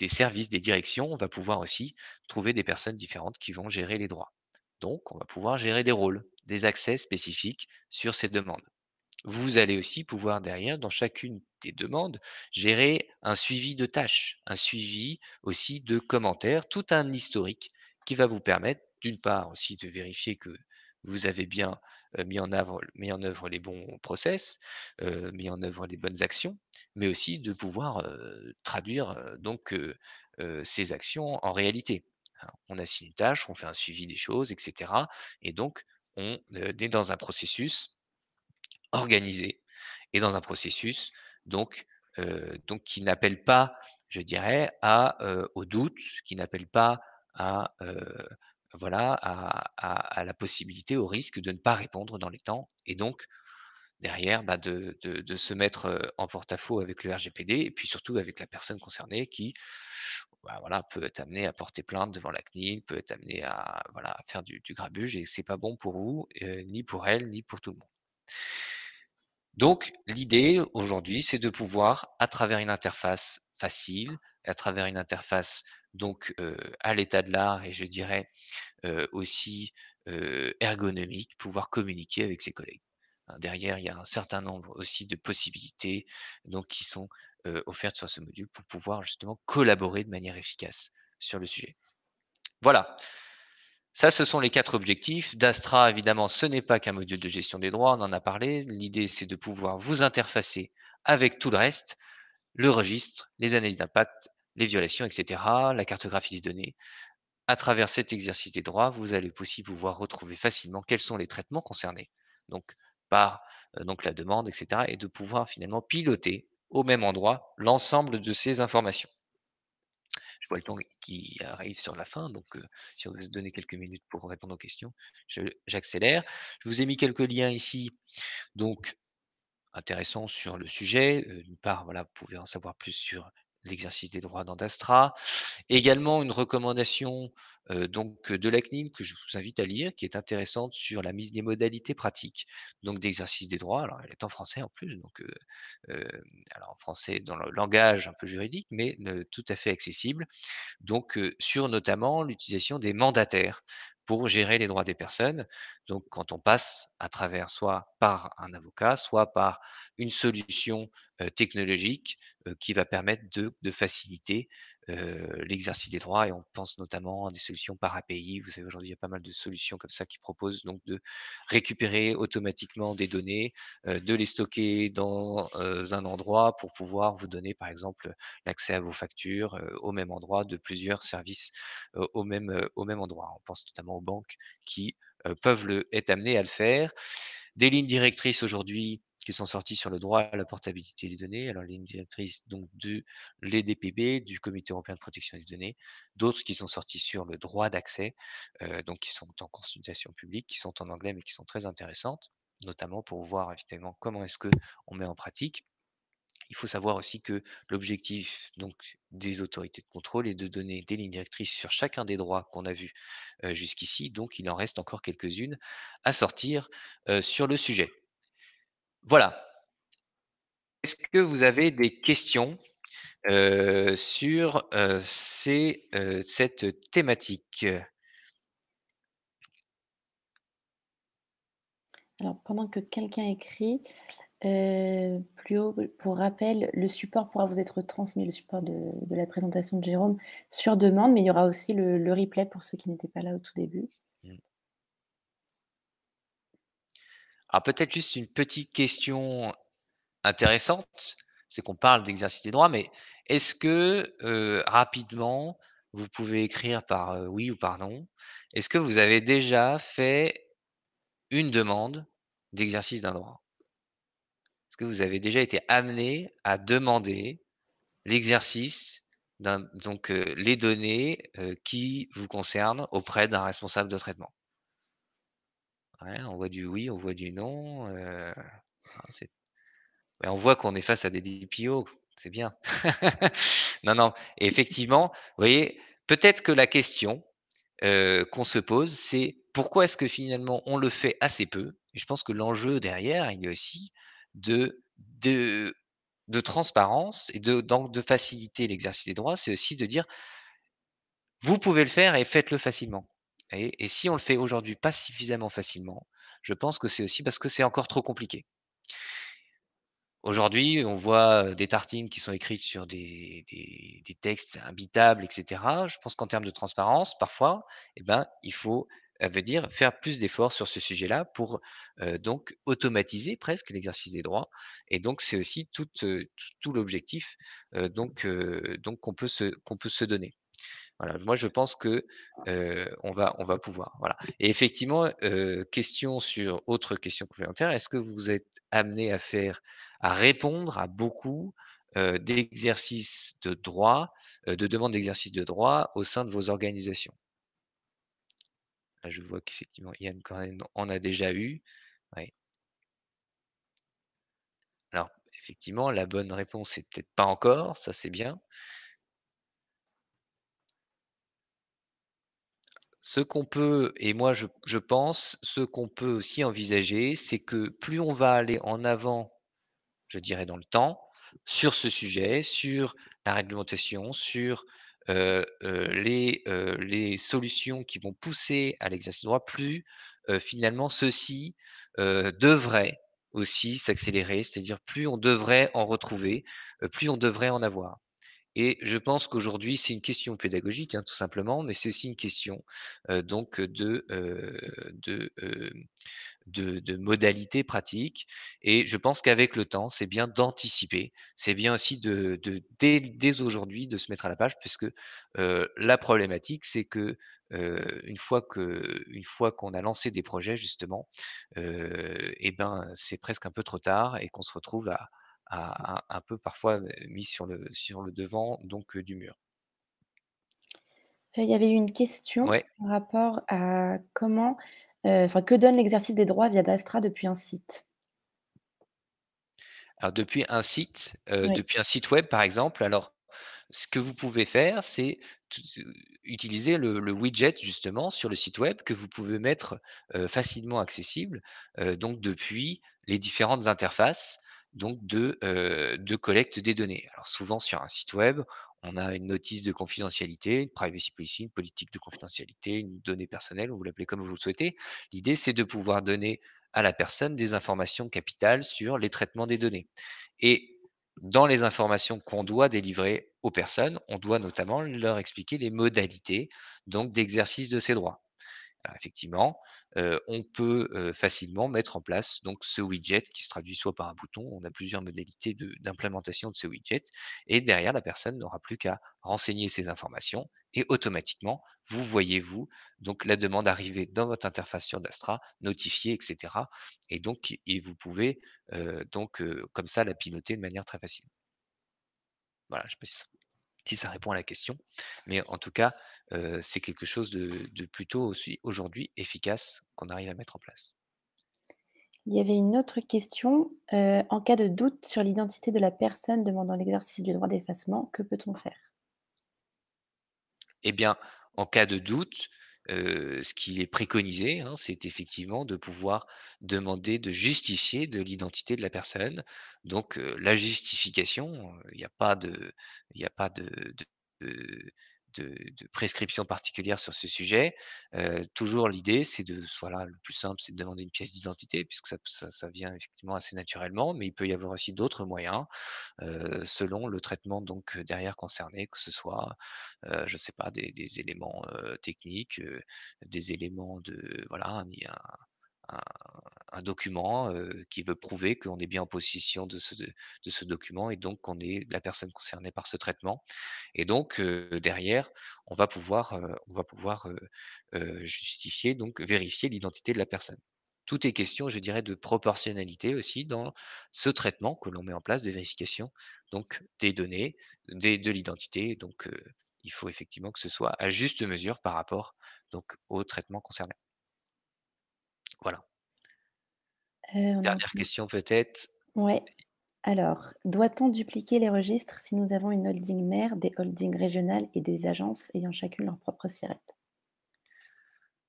services, des directions. On va pouvoir aussi trouver des personnes différentes qui vont gérer les droits. Donc, on va pouvoir gérer des rôles, des accès spécifiques sur ces demandes. Vous allez aussi pouvoir derrière, dans chacune des demandes, gérer un suivi de tâches, un suivi aussi de commentaires, tout un historique qui va vous permettre, d'une part aussi de vérifier que vous avez bien mis en œuvre les bons process, mis en œuvre les bonnes actions, mais aussi de pouvoir traduire ces actions en réalité, hein. On assigne une tâche, on fait un suivi des choses, etc. Et donc, on est dans un processus organisé et dans un processus donc qui n'appelle pas, je dirais, au doute, qui n'appelle pas à, voilà, à la possibilité, au risque de ne pas répondre dans les temps, et donc derrière, bah, de se mettre, en porte-à-faux avec le RGPD et puis surtout avec la personne concernée qui, bah, voilà, peut être amenée à porter plainte devant la CNIL, peut être amenée à, voilà, à faire du grabuge, et c'est pas bon pour vous, ni pour elle, ni pour tout le monde. Donc, l'idée aujourd'hui, c'est de pouvoir, à travers une interface facile, à travers une interface à l'état de l'art, et je dirais, aussi, ergonomique, pouvoir communiquer avec ses collègues. Hein, derrière, il y a un certain nombre aussi de possibilités donc qui sont, offertes sur ce module pour pouvoir justement collaborer de manière efficace sur le sujet. Voilà, ça, ce sont les 4 objectifs. Dastra, évidemment, ce n'est pas qu'un module de gestion des droits, on en a parlé. L'idée, c'est de pouvoir vous interfacer avec tout le reste, le registre, les analyses d'impact, les violations, et cetera, la cartographie des données. À travers cet exercice des droits, vous allez aussi pouvoir retrouver facilement quels sont les traitements concernés, donc par, donc la demande, et cetera, et de pouvoir finalement piloter au même endroit l'ensemble de ces informations. Je vois le temps qui arrive sur la fin, donc si on veut se donner quelques minutes pour répondre aux questions, j'accélère. Je vous ai mis quelques liens ici, donc intéressants sur le sujet. D'une part, voilà, vous pouvez en savoir plus sur l'exercice des droits dans Dastra. Également une recommandation, de la CNIL que je vous invite à lire, qui est intéressante sur la mise des modalités pratiques, donc d'exercice des droits. Alors elle est en français en plus, alors en français dans le langage un peu juridique, mais tout à fait accessible. Donc, sur notamment l'utilisation des mandataires pour gérer les droits des personnes. Donc, quand on passe à travers soit par un avocat, soit par une solution technologique qui va permettre de faciliter l'exercice des droits et on pense notamment à des solutions par API. Vous savez, aujourd'hui, il y a pas mal de solutions comme ça qui proposent donc de récupérer automatiquement des données, de les stocker dans, un endroit pour pouvoir vous donner, par exemple, l'accès à vos factures, au même endroit de plusieurs services, au même endroit. On pense notamment aux banques qui, peuvent être amenées à le faire. Des lignes directrices aujourd'hui qui sont sorties sur le droit à la portabilité des données. Alors, les lignes directrices donc de l'EDPB, du Comité européen de protection des données, d'autres qui sont sorties sur le droit d'accès, donc qui sont en consultation publique, qui sont en anglais, mais qui sont très intéressantes, notamment pour voir effectivement comment est-ce que on met en pratique. Il faut savoir aussi que l'objectif donc des autorités de contrôle est de donner des lignes directrices sur chacun des droits qu'on a vus, jusqu'ici, donc il en reste encore quelques-unes à sortir, sur le sujet. Voilà. Est-ce que vous avez des questions, sur, cette thématique? Alors pendant que quelqu'un écrit, plus haut, pour rappel, le support pourra vous être transmis, le support de la présentation de Jérôme sur demande, mais il y aura aussi le replay pour ceux qui n'étaient pas là au tout début. Mmh. Alors peut-être juste une petite question intéressante, c'est qu'on parle d'exercice des droits, mais est-ce que, rapidement, vous pouvez écrire par, oui ou par non. Est-ce que vous avez déjà fait une demande d'exercice d'un droit? Est-ce que vous avez déjà été amené à demander l'exercice les données, qui vous concernent auprès d'un responsable de traitement? Ouais, on voit du oui, on voit du non, c'est ouais, on voit qu'on est face à des DPO, c'est bien. Non, non, et effectivement, vous voyez, peut-être que la question, qu'on se pose, c'est: «Pourquoi est-ce que finalement on le fait assez peu?» Et je pense que l'enjeu derrière, il est aussi de de transparence et de faciliter l'exercice des droits. C'est aussi de dire: «Vous pouvez le faire et faites-le facilement». Et si on le fait aujourd'hui pas suffisamment facilement, je pense que c'est aussi parce que c'est encore trop compliqué. Aujourd'hui, on voit, des tartines qui sont écrites sur des textes imbitables et cetera. Je pense qu'en termes de transparence, parfois, eh ben, il faut, veut dire faire plus d'efforts sur ce sujet-là pour, donc automatiser presque l'exercice des droits et donc c'est aussi tout l'objectif, donc qu'on peut se donner. Voilà, moi je pense que, on va pouvoir, voilà. Et effectivement, autre question complémentaire, est-ce que vous êtes amené à répondre à beaucoup, d'exercices de droit, de demandes d'exercice de droit au sein de vos organisations? Là, je vois qu'effectivement Yann Cohen en a déjà eu. Ouais. Alors effectivement, la bonne réponse, c'est peut-être pas encore, ça c'est bien. Ce qu'on peut et moi je pense, ce qu'on peut aussi envisager, c'est que plus on va aller en avant, je dirais dans le temps, sur ce sujet, sur la réglementation, sur, les solutions qui vont pousser à l'exercice du droit, plus, finalement ceux-ci, devraient aussi s'accélérer. C'est-à-dire plus on devrait en retrouver, plus on devrait en avoir. Et je pense qu'aujourd'hui, c'est une question pédagogique, hein, tout simplement, mais c'est aussi une question, donc de modalités pratiques et je pense qu'avec le temps, c'est bien d'anticiper. C'est bien aussi dès aujourd'hui de se mettre à la page puisque, la problématique, c'est que, une fois qu'on a lancé des projets justement, et ben, c'est presque un peu trop tard et qu'on se retrouve à un peu parfois, mis sur le devant donc, du mur. Il y avait eu une question Ouais. par rapport à comment, enfin, que donne l'exercice des droits via Dastra depuis un site? Alors Oui. depuis un site web par exemple, alors ce que vous pouvez faire, c'est utiliser le widget justement sur le site web que vous pouvez mettre, facilement accessible, donc depuis les différentes interfaces donc de collecte des données. Alors souvent sur un site web, on a une notice de confidentialité, une privacy policy, une politique de confidentialité, une donnée personnelle, vous l'appelez comme vous le souhaitez. L'idée, c'est de pouvoir donner à la personne des informations capitales sur les traitements des données et dans les informations qu'on doit délivrer aux personnes, on doit notamment leur expliquer les modalités donc d'exercice de ces droits. Alors effectivement, on peut, facilement mettre en place donc ce widget qui se traduit soit par un bouton, on a plusieurs modalités d'implémentation de ce widget et derrière la personne n'aura plus qu'à renseigner ces informations et automatiquement, vous voyez vous, donc la demande arriver dans votre interface sur Dastra, notifiée et cetera et donc et vous pouvez, comme ça la piloter de manière très facile. Voilà, je sais pas si ça répond à la question, mais en tout cas, c'est quelque chose de plutôt aussi aujourd'hui efficace qu'on arrive à mettre en place. Il y avait une autre question, en cas de doute sur l'identité de la personne demandant l'exercice du droit d'effacement, que peut-on faire? Eh bien, en cas de doute, ce qu'il est préconisé, hein, c'est effectivement de pouvoir demander de justifier de l'identité de la personne. Donc, la justification, il n'y a pas de de prescription particulière sur ce sujet. Toujours l'idée, c'est de voilà, le plus simple, c'est de demander une pièce d'identité puisque ça vient effectivement assez naturellement, mais il peut y avoir aussi d'autres moyens, selon le traitement donc, derrière concerné, que ce soit, je sais pas, des éléments, techniques, des éléments de voilà, un un document, qui veut prouver qu'on est bien en possession de ce document et donc qu'on est la personne concernée par ce traitement et donc derrière, on va pouvoir, justifier donc vérifier l'identité de la personne. Tout est question, je dirais, de proportionnalité aussi dans ce traitement que l'on met en place de vérification, donc des données, de l'identité, donc il faut effectivement que ce soit à juste mesure par rapport donc au traitement concerné. Voilà. On a Dernière question peut-être? ouais. Alors, doit-on dupliquer les registres si nous avons une holding mère, des holdings régionales et des agences ayant chacune leur propre SIRET?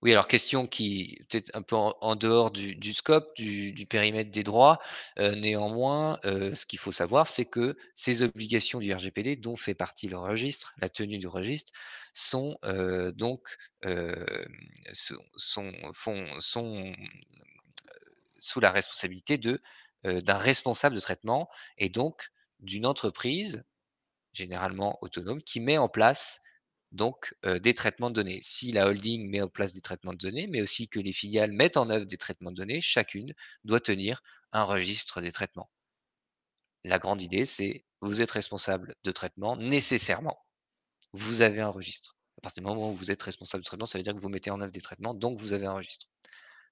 Oui, alors question qui peut-être un peu en dehors du scope, du périmètre des droits. Néanmoins, ce qu'il faut savoir, c'est que ces obligations du RGPD dont fait partie le registre, la tenue du registre, sont, hem, sont sous la responsabilité d'un responsable de traitement et donc d'une entreprise généralement autonome, qui met en place des traitements de données. Si la holding met en place des traitements de données, mais aussi que les filiales mettent en œuvre des traitements de données, chacune doit tenir un registre des traitements. La grande idée, c'est vous êtes responsable de traitement nécessairement. Vous avez un registre. À partir du moment où vous êtes responsable de traitement, ça veut dire que vous mettez en œuvre des traitements, donc vous avez un registre.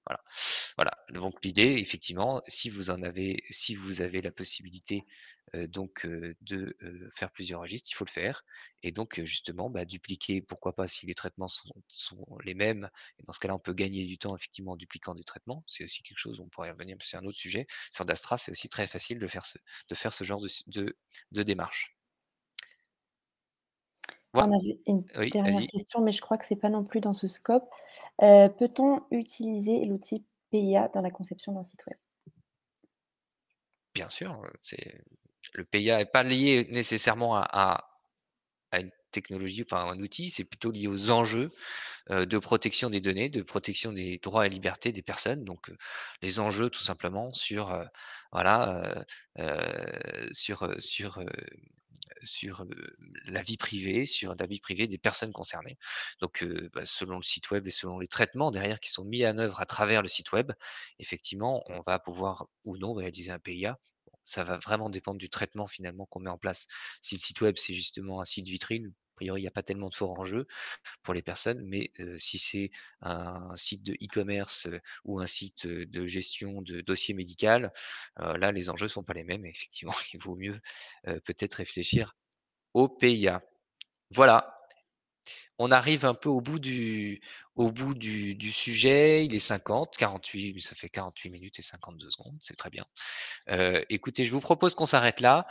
Voilà. Voilà, donc l'idée effectivement, si vous avez la possibilité, faire plusieurs registres, il faut le faire et donc justement, bah, dupliquer, pourquoi pas si les traitements sont les mêmes et dans ce cas-là, on peut gagner du temps effectivement en dupliquant des traitements. C'est aussi quelque chose, on pourrait y revenir, c'est un autre sujet. Sur Dastra, c'est aussi très facile de faire ce genre de démarche. Voi On avait une oui, dernière vas-y. question, mais je crois que c'est pas non plus dans ce scope. Peut-on utiliser l'outil PIA dans la conception d'un site web? Bien sûr, c'est le PIA est pas lié nécessairement à une technologie, enfin un outil, c'est plutôt lié aux enjeux, de protection des données, de protection des droits et libertés des personnes. Donc, les enjeux tout simplement sur, voilà, sur, la vie privée, sur la vie privée des personnes concernées. Donc, bah, selon le site web et selon les traitements derrière qui sont mis en œuvre à travers le site web, effectivement, on va pouvoir ou non réaliser un PIA. Bon, ça va vraiment dépendre du traitement finalement qu'on met en place. Si le site web, c'est justement un site vitrine, a priori, il n'y a pas tellement de fort enjeu pour les personnes, mais si c'est un site de e-commerce, ou un site, de gestion de dossier médical, là, les enjeux sont pas les mêmes et effectivement, il vaut mieux, peut-être réfléchir au PIA. Voilà, on arrive un peu au bout du sujet. Il est 48, ça fait 48 minutes et 52 secondes, c'est très bien. Écoutez, je vous propose qu'on s'arrête là.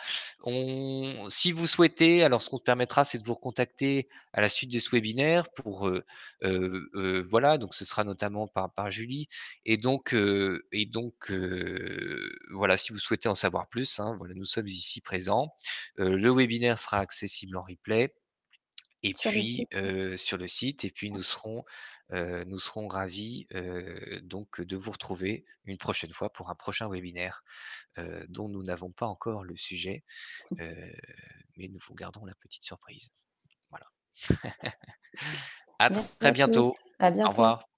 Si vous souhaitez, alors ce qu'on se permettra, c'est de vous recontacter à la suite de ce webinaire pour, voilà, donc ce sera notamment par Julie voilà, si vous souhaitez en savoir plus, hein, voilà, nous sommes ici présents. Le webinaire sera accessible en replay et Sur le puis, site? Oui. sur le site et puis nous serons ravis, donc de vous retrouver une prochaine fois pour un prochain webinaire, dont nous n'avons pas encore le sujet, heu, mais nous vous gardons la petite surprise. Voilà. À Merci très à tous. bientôt. À Au bientôt. revoir.